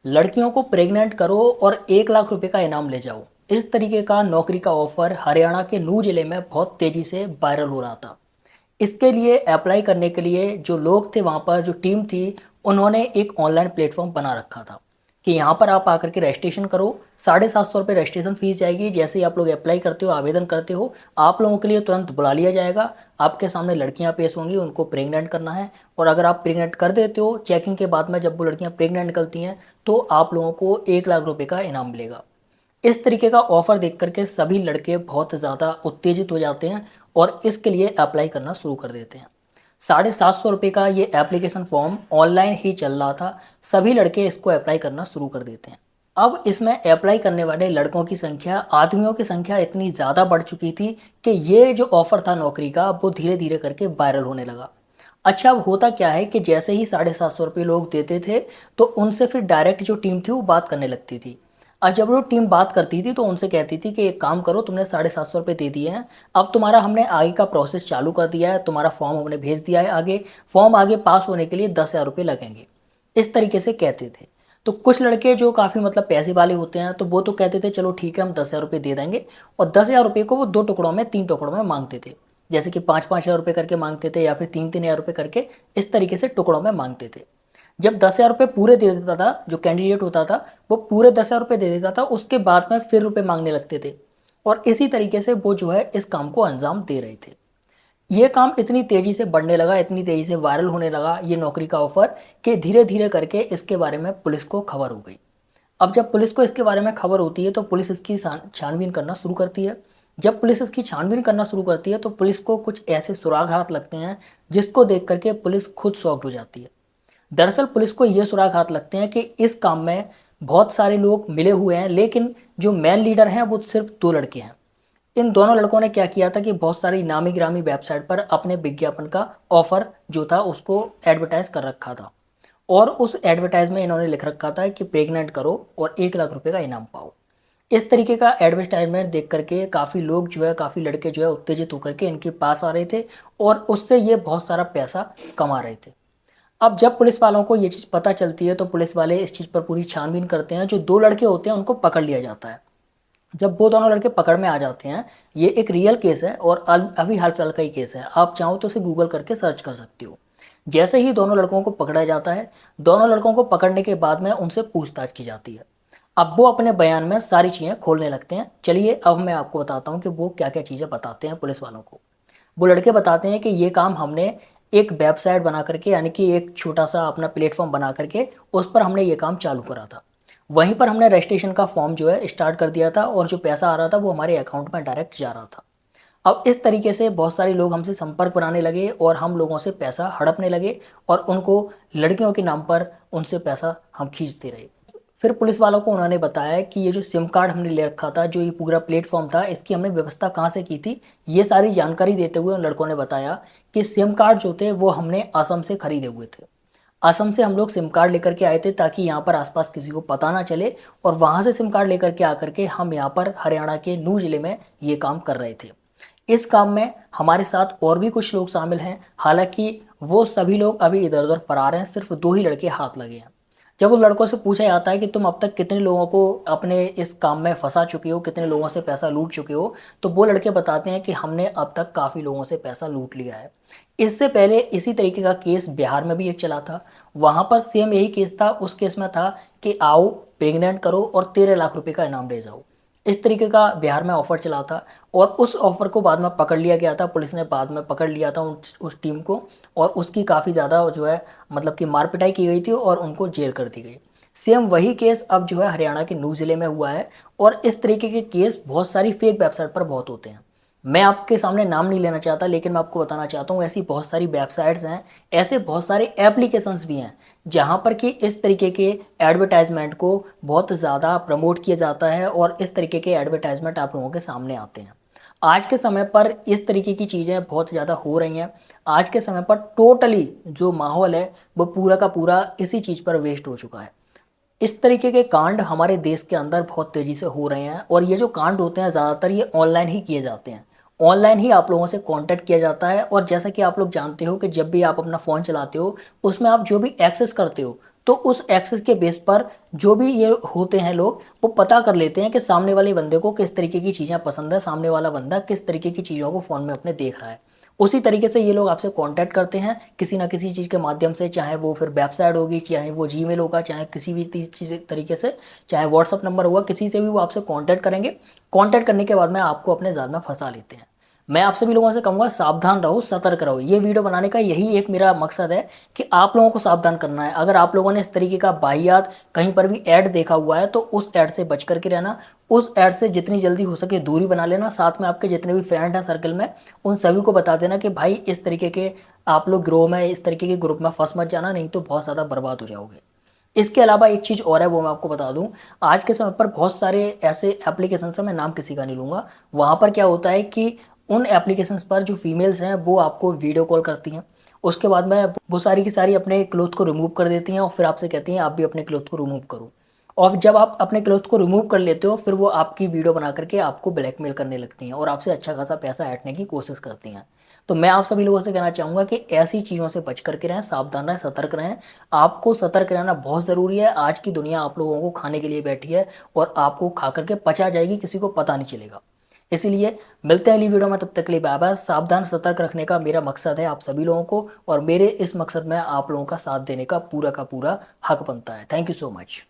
लड़कियों को प्रेग्नेंट करो और 1 लाख रुपए का इनाम ले जाओ। इस तरीके का नौकरी का ऑफर हरियाणा के नूह जिले में बहुत तेजी से वायरल हो रहा था। इसके लिए अप्लाई करने के लिए जो लोग थे, वहाँ पर जो टीम थी, उन्होंने एक ऑनलाइन प्लेटफॉर्म बना रखा था कि यहाँ पर आप आकर के रजिस्ट्रेशन करो। 750 रुपये रजिस्ट्रेशन फीस जाएगी। जैसे ही आप लोग अप्लाई करते हो, आवेदन करते हो, आप लोगों के लिए तुरंत बुला लिया जाएगा। आपके सामने लड़कियाँ पेश होंगी, उनको प्रेग्नेंट करना है। और अगर आप प्रेग्नेंट कर देते हो, चेकिंग के बाद में जब वो लड़कियाँ प्रेग्नेंट निकलती हैं, तो आप लोगों को 1 लाख रुपए का इनाम मिलेगा। इस तरीके का ऑफर देख करके सभी लड़के बहुत ज़्यादा उत्तेजित हो जाते हैं और इसके लिए अप्लाई करना शुरू कर देते हैं। 750 रुपये का ये एप्लीकेशन फॉर्म ऑनलाइन ही चल रहा था। सभी लड़के इसको अप्लाई करना शुरू कर देते हैं। अब इसमें अप्लाई करने वाले लड़कों की संख्या, आदमियों की संख्या इतनी ज़्यादा बढ़ चुकी थी कि ये जो ऑफ़र था नौकरी का, वो धीरे धीरे करके वायरल होने लगा। अच्छा, अब होता क्या है कि जैसे ही 750 रुपये लोग देते थे, तो उनसे फिर डायरेक्ट जो टीम थी वो बात करने लगती थी। और जब वो टीम बात करती थी तो उनसे कहती थी कि एक काम करो, तुमने 750 रुपये दे दिए हैं, अब तुम्हारा हमने आगे का प्रोसेस चालू कर दिया है, तुम्हारा फॉर्म हमने भेज दिया है आगे, फॉर्म आगे पास होने के लिए 10,000 रुपये लगेंगे। इस तरीके से कहते थे। तो कुछ लड़के जो काफ़ी मतलब पैसे वाले होते हैं, तो वो तो कहते थे चलो ठीक है, हम 10,000 रुपये दे देंगे। और 10,000 रुपये को वो 2 टुकड़ों में, 3 टुकड़ों में मांगते थे। जैसे कि 5-5 हज़ार रुपये करके मांगते थे, या फिर 3-3 हज़ार रुपये करके, इस तरीके से टुकड़ों में मांगते थे। जब 10,000 रुपये पूरे दे देता था, जो कैंडिडेट होता था, वो पूरे 10,000 रुपये दे देता था, उसके बाद में फिर रुपये मांगने लगते थे। और इसी तरीके से वो जो है इस काम को अंजाम दे रहे थे। ये काम इतनी तेज़ी से बढ़ने लगा, इतनी तेज़ी से वायरल होने लगा ये नौकरी का ऑफ़र, कि धीरे धीरे करके इसके बारे में पुलिस को खबर हो गई। अब जब पुलिस को इसके बारे में खबर होती है, तो पुलिस इसकी छानबीन करना शुरू करती है। जब पुलिस इसकी छानबीन करना शुरू करती है, तो पुलिस को कुछ ऐसे सुराग हाथ लगते हैं जिसको देख करके पुलिस खुद शॉक्ड हो जाती है। दरअसल पुलिस को ये सुराग हाथ लगते हैं कि इस काम में बहुत सारे लोग मिले हुए हैं, लेकिन जो मेन लीडर हैं वो सिर्फ 2 लड़के हैं। इन दोनों लड़कों ने क्या किया था कि बहुत सारी नामी गिरामी वेबसाइट पर अपने विज्ञापन का ऑफर जो था उसको एडवर्टाइज कर रखा था। और उस एडवर्टाइज में इन्होंने लिख रखा था कि प्रेग्नेंट करो और 1 लाख रुपए का इनाम पाओ। इस तरीके का एडवर्टाइजमेंट देख करके काफ़ी लोग जो है, काफ़ी लड़के जो है उत्तेजित होकर के इनके पास आ रहे थे और उससे ये बहुत सारा पैसा कमा रहे थे। अब जब पुलिस वालों को ये चीज़ पता चलती है, तो पुलिस वाले इस चीज़ पर पूरी छानबीन करते हैं। जो 2 लड़के होते हैं उनको पकड़ लिया जाता है। जब वो दोनों लड़के पकड़ में आ जाते हैं, ये एक रियल केस है और अभी हाल फिलहाल का ही केस है। आप चाहो तो इसे गूगल करके सर्च कर सकते हो। जैसे ही दोनों लड़कों को पकड़ा जाता है, दोनों लड़कों को पकड़ने के बाद में उनसे पूछताछ की जाती है। अब वो अपने बयान में सारी चीज़ें खोलने लगते हैं। चलिए अब मैं आपको बताता हूँ कि वो क्या क्या चीज़ें बताते हैं पुलिस वालों को। वो लड़के बताते हैं कि ये काम हमने एक वेबसाइट बना करके, यानी कि एक छोटा सा अपना प्लेटफॉर्म बना करके, उस पर हमने ये काम चालू करा था। वहीं पर हमने रजिस्ट्रेशन का फॉर्म जो है स्टार्ट कर दिया था और जो पैसा आ रहा था वो हमारे अकाउंट में डायरेक्ट जा रहा था। अब इस तरीके से बहुत सारे लोग हमसे संपर्क बनाने लगे और हम लोगों से पैसा हड़पने लगे और उनको, लड़कियों के नाम पर उनसे पैसा हम खींचते रहे। फिर पुलिस वालों को उन्होंने बताया कि ये जो सिम कार्ड हमने ले रखा था, जो ये पूरा प्लेटफॉर्म था, इसकी हमने व्यवस्था कहाँ से की थी। ये सारी जानकारी देते हुए उन लड़कों ने बताया कि सिम कार्ड जो थे वो हमने असम से खरीदे हुए थे। असम से हम लोग सिम कार्ड लेकर के आए थे ताकि यहाँ पर आसपास किसी को पता ना चले, और वहाँ से सिम कार्ड लेकर के आकर के हम यहाँ पर हरियाणा के नूह जिले में ये काम कर रहे थे। इस काम में हमारे साथ और भी कुछ लोग शामिल हैं, हालांकि वो सभी लोग अभी इधर उधर फरार हैं, सिर्फ 2 ही लड़के हाथ लगे हैं। जब उन लड़कों से पूछा जाता है कि तुम अब तक कितने लोगों को अपने इस काम में फंसा चुके हो, कितने लोगों से पैसा लूट चुके हो, तो वो लड़के बताते हैं कि हमने अब तक काफ़ी लोगों से पैसा लूट लिया है। इससे पहले इसी तरीके का केस बिहार में भी एक चला था। वहाँ पर सेम यही केस था। उस केस में था कि आओ प्रेग्नेंट करो और 13 लाख रुपए का इनाम ले जाओ। इस तरीके का बिहार में ऑफर चला था और उस ऑफर को बाद में पकड़ लिया गया था। पुलिस ने बाद में पकड़ लिया था उस टीम को, और उसकी काफ़ी ज़्यादा जो है मतलब कि मार पिटाई की गई थी और उनको जेल कर दी गई। सेम वही केस अब जो है हरियाणा के नूह जिले में हुआ है। और इस तरीके के केस बहुत सारी फेक वेबसाइट पर बहुत होते हैं। मैं आपके सामने नाम नहीं लेना चाहता, लेकिन मैं आपको बताना चाहता हूँ ऐसी बहुत सारी वेबसाइट्स हैं, ऐसे बहुत सारे एप्लीकेशंस भी हैं जहाँ पर कि इस तरीके के एडवर्टाइजमेंट को बहुत ज़्यादा प्रमोट किया जाता है और इस तरीके के एडवर्टाइजमेंट आप लोगों के सामने आते हैं। आज के समय पर इस तरीके की चीज़ें बहुत ज़्यादा हो रही हैं। आज के समय पर टोटली जो माहौल है वो पूरा का पूरा इसी चीज़ पर वेस्ट हो चुका है। इस तरीके के कांड हमारे देश के अंदर बहुत तेज़ी से हो रहे हैं और ये जो कांड होते हैं ज़्यादातर ये ऑनलाइन ही किए जाते हैं। ऑनलाइन ही आप लोगों से कांटेक्ट किया जाता है और जैसा कि आप लोग जानते हो कि जब भी आप अपना फ़ोन चलाते हो, उसमें आप जो भी एक्सेस करते हो, तो उस एक्सेस के बेस पर जो भी ये होते हैं लोग, वो पता कर लेते हैं कि सामने वाले बंदे को किस तरीके की चीज़ें पसंद है, सामने वाला बंदा किस तरीके की चीज़ों को फ़ोन में अपने देख रहा है। उसी तरीके से ये लोग आपसे कॉन्टैक्ट करते हैं किसी ना किसी चीज़ के माध्यम से, चाहे वो फिर वेबसाइट होगी, चाहे वो जीमेल होगा, चाहे किसी भी चीज़ तरीके से, चाहे व्हाट्सअप नंबर होगा, किसी से भी वो आपसे कॉन्टैक्ट करेंगे। कॉन्टैक्ट करने के बाद में आपको अपने जाल में फंसा लेते हैं। मैं आप सभी लोगों से कहूँगा, सावधान रहो, सतर्क रहो। ये वीडियो बनाने का यही एक मेरा मकसद है कि आप लोगों को सावधान करना है। अगर आप लोगों ने इस तरीके का वाहियात कहीं पर भी ऐड देखा हुआ है तो उस ऐड से बच करके रहना, उस ऐड से जितनी जल्दी हो सके दूरी बना लेना। साथ में आपके जितने भी फ्रेंड हैं सर्कल में, उन सभी को बता देना कि भाई इस तरीके के आप लोग गिरोह में, इस तरीके के ग्रुप में फंस मत जाना, नहीं तो बहुत ज़्यादा बर्बाद हो जाओगे। इसके अलावा एक चीज़ और है, वो मैं आपको बता दूं। आज के समय पर बहुत सारे ऐसे एप्लीकेशंस हैं, मैं नाम किसी का नहीं लूँगा। वहाँ पर क्या होता है कि उन एप्लीकेशंस पर जो फीमेल्स हैं वो आपको वीडियो कॉल करती हैं। उसके बाद में वो सारी की सारी अपने क्लोथ को रिमूव कर देती हैं और फिर आपसे कहती हैं आप भी अपने क्लोथ को रिमूव करो। और जब आप अपने क्लोथ को रिमूव कर लेते हो, फिर वो आपकी वीडियो बना करके आपको ब्लैकमेल करने लगती हैं और आपसे अच्छा खासा पैसा ऐंठने की कोशिश करती हैं। तो मैं आप सभी लोगों से कहना चाहूँगा कि ऐसी चीज़ों से बच करके रहें, सावधान रहें, सतर्क रहें। आपको सतर्क रहना बहुत ज़रूरी है। आज की दुनिया आप लोगों को खाने के लिए बैठी है और आपको खा करके पचा जाएगी, किसी को पता नहीं चलेगा। इसीलिए मिलते हैं अगली वीडियो में, तब तक के लिए बाय बाय। सावधान सतर्क रखने का मेरा मकसद है आप सभी लोगों को, और मेरे इस मकसद में आप लोगों का साथ देने का पूरा हक बनता है। Thank you so much.